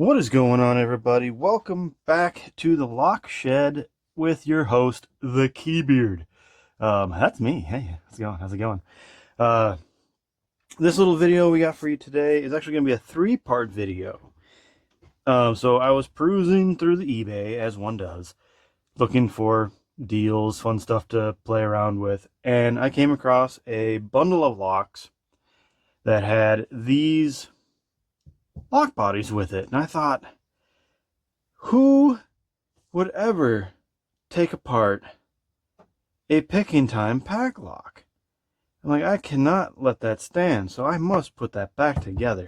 What is going on, everybody? Welcome back to the Lock Shed with your host, the Keybeard. That's me. Hey, how's it going? How's it going? Uh, this little video we got for you today is actually going to be a three-part video. So I was perusing through the eBay, as one does, looking for deals, fun stuff to play around with, and I came across a bundle of locks that had these lock bodies with it, and I thought, who would ever take apart a picking time Packlock? I'm like, I cannot let that stand, so I must put that back together.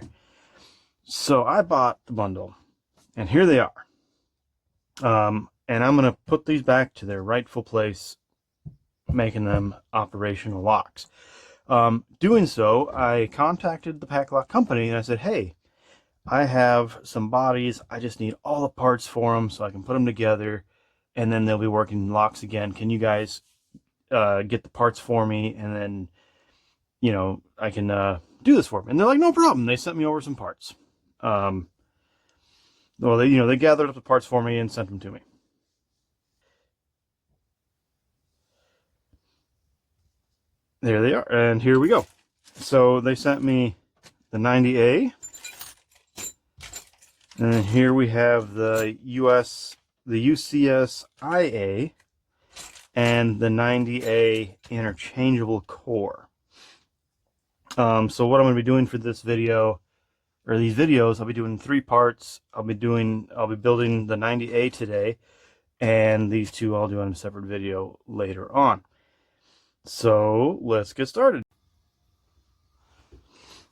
So I bought the bundle, and here they are. And I'm going to put these back to their rightful place, making them operational locks. Doing so, I contacted the Packlock company, and I said, hey, I have some bodies. I just need all the parts for them so I can put them together, and then they'll be working locks again. Can you guys get the parts for me, and then, I can do this for them? And they're like, no problem. They sent me over some parts. Well, they gathered up the parts for me and sent them to me. There they are, and here we go. So they sent me the 90A, and here we have the UCS IA, and the 90A interchangeable core. So what I'm going to be doing for this video, or these videos, I'll be doing three parts. I'll be building the 90A today, and these two I'll do on a separate video later on. So let's get started.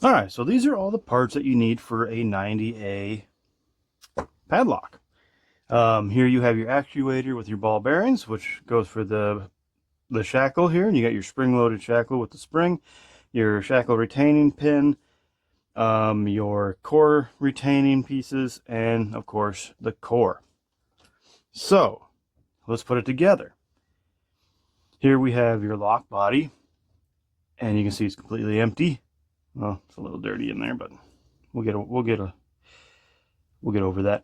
All right, so these are all the parts that you need for a 90A padlock. Here you have your actuator with your ball bearings, which goes for the shackle here, and you got your spring-loaded shackle with the spring, your shackle retaining pin, your core retaining pieces, and of course the core. So let's put it together. Here we have your lock body, and you can see it's completely empty. Well, it's a little dirty in there, but we'll get over that.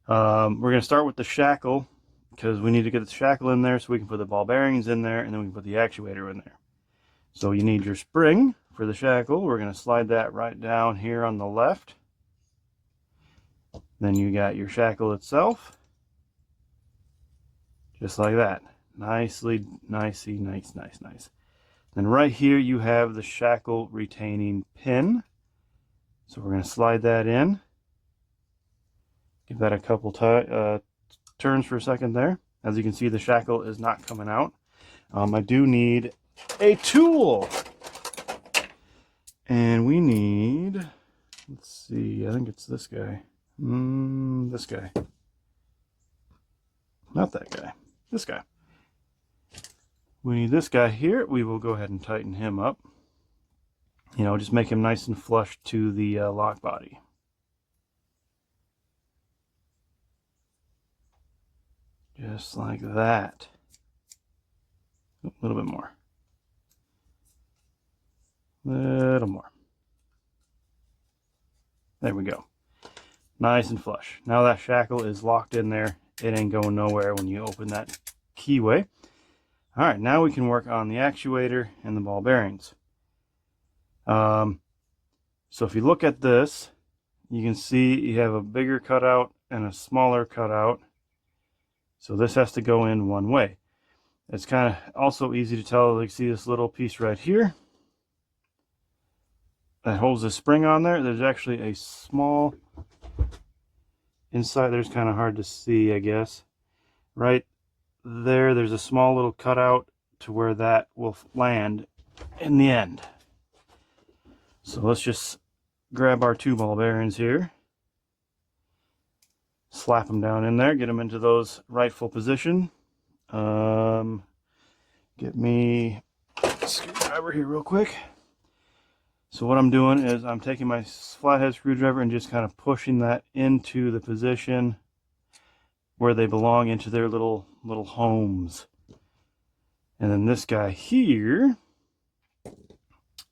We're going to start with the shackle, because we need to get the shackle in there so we can put the ball bearings in there, and then we can put the actuator in there. So you need your spring for the shackle. We're going to slide that right down here on the left. Then you got your shackle itself, just like that. Nice. Then right here you have the shackle retaining pin. So we're going to slide that in. Give that a couple turns for a second there. As you can see, the shackle is not coming out. I do need a tool. And we need, let's see, I think it's this guy. This guy. Not that guy. This guy. We need this guy here. We will go ahead and tighten him up. Just make him nice and flush to the lock body. Just like that. A little bit more. Little more. There we go. Nice and flush. Now that shackle is locked in there. It ain't going nowhere when you open that keyway. All right, now we can work on the actuator and the ball bearings. So if you look at this, you can see you have a bigger cutout and a smaller cutout. So this has to go in one way. It's kind of also easy to tell. Like, see this little piece right here that holds the spring on there. There's actually a small inside. There's kind of hard to see, I guess. Right there's a small little cutout to where that will land in the end. So let's just grab our two ball bearings here, slap them down in there, get them into those rightful position. Get me a screwdriver here real quick. So what I'm doing is I'm taking my flathead screwdriver and just kind of pushing that into the position where they belong, into their little homes. And then this guy here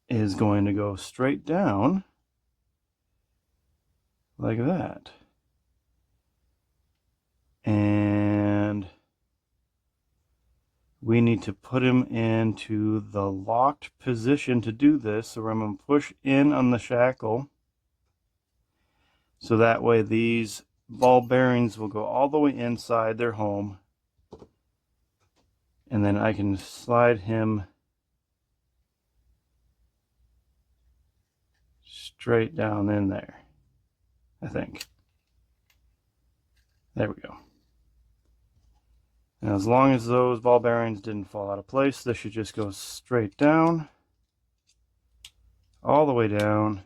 is going to go straight down like that. And we need to put him into the locked position to do this. So I'm going to push in on the shackle. So that way these ball bearings will go all the way inside their home. And then I can slide him straight down in there, I think. There we go. And as long as those ball bearings didn't fall out of place, this should just go straight down, all the way down,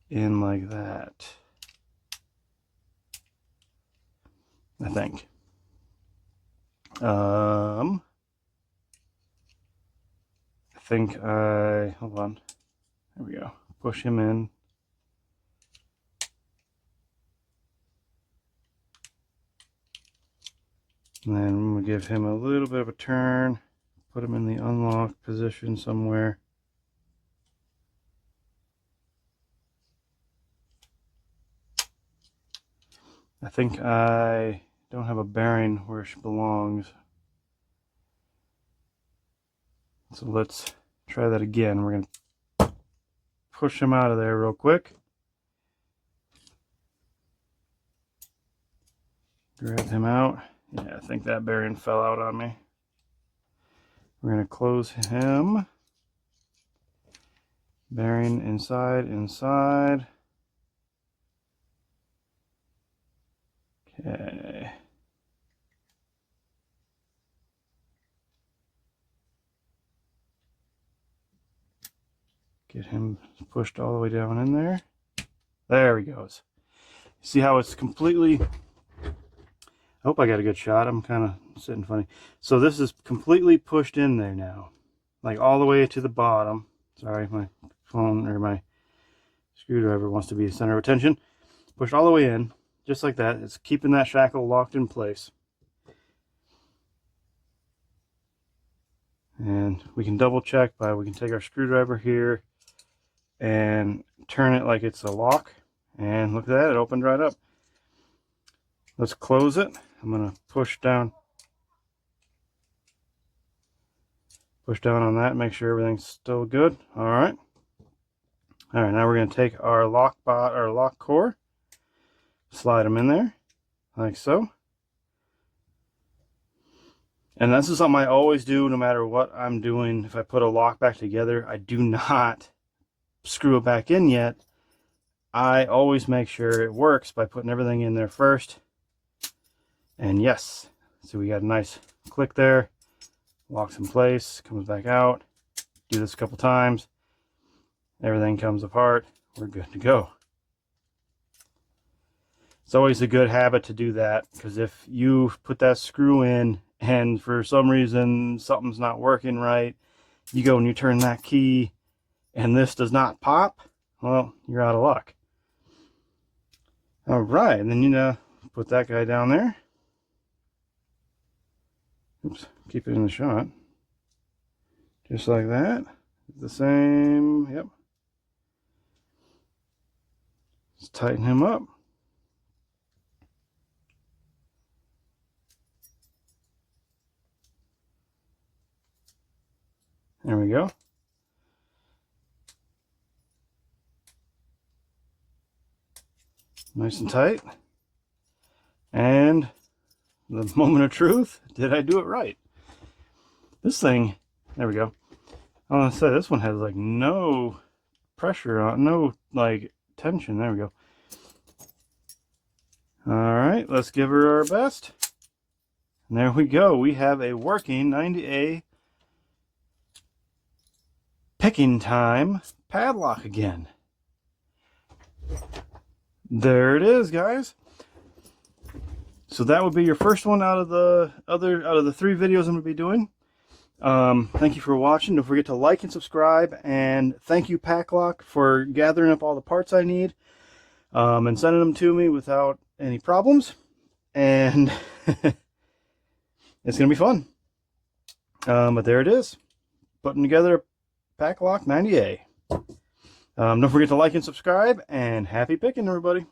in like that, I think. I think hold on, there we go, push him in. And then we'll give him a little bit of a turn, put him in the unlocked position somewhere. I think I don't have a bearing where she belongs. So let's try that again. We're going to push him out of there real quick. Grab him out. Yeah, I think that bearing fell out on me. We're going to close him. Bearing inside, inside. Okay. Get him pushed all the way down in there. There he goes. See how it's completely... I hope I got a good shot. I'm kind of sitting funny. So this is completely pushed in there now. Like all the way to the bottom. Sorry, my phone or my screwdriver wants to be the center of attention. Pushed all the way in. Just like that. It's keeping that shackle locked in place. And we can double check by, we can take our screwdriver here and turn it like it's a lock. And look at that, it opened right up. Let's close it. I'm going to push down on that, make sure everything's still good. All right. All right, now we're going to take our lock core, slide them in there like so. And this is something I always do no matter what I'm doing. If I put a lock back together, I do not screw it back in yet. I always make sure it works by putting everything in there first. And yes, so we got a nice click there, locks in place, comes back out. Do this a couple times, everything comes apart, we're good to go. It's always a good habit to do that, because if you put that screw in and for some reason something's not working right, you go and you turn that key and this does not pop, well, you're out of luck. All right, and then you put that guy down there. Oops, keep it in the shot. Just like that. The same, yep. Let's tighten him up. There we go. Nice and tight. And the moment of truth, did I do it right? This thing, there we go. I want to say this one has like no pressure on, no like tension. There we go. All right, let's give her our best. And there we go. We have a working 90A picking time padlock again. There it is, guys. So that would be your first one out of the 3 videos I'm going to be doing. Thank you for watching. Don't forget to like and subscribe. And thank you, Packlock, for gathering up all the parts I need and sending them to me without any problems. And it's going to be fun. But there it is. Putting together a Packlock 90A. Don't forget to like and subscribe. And happy picking, everybody.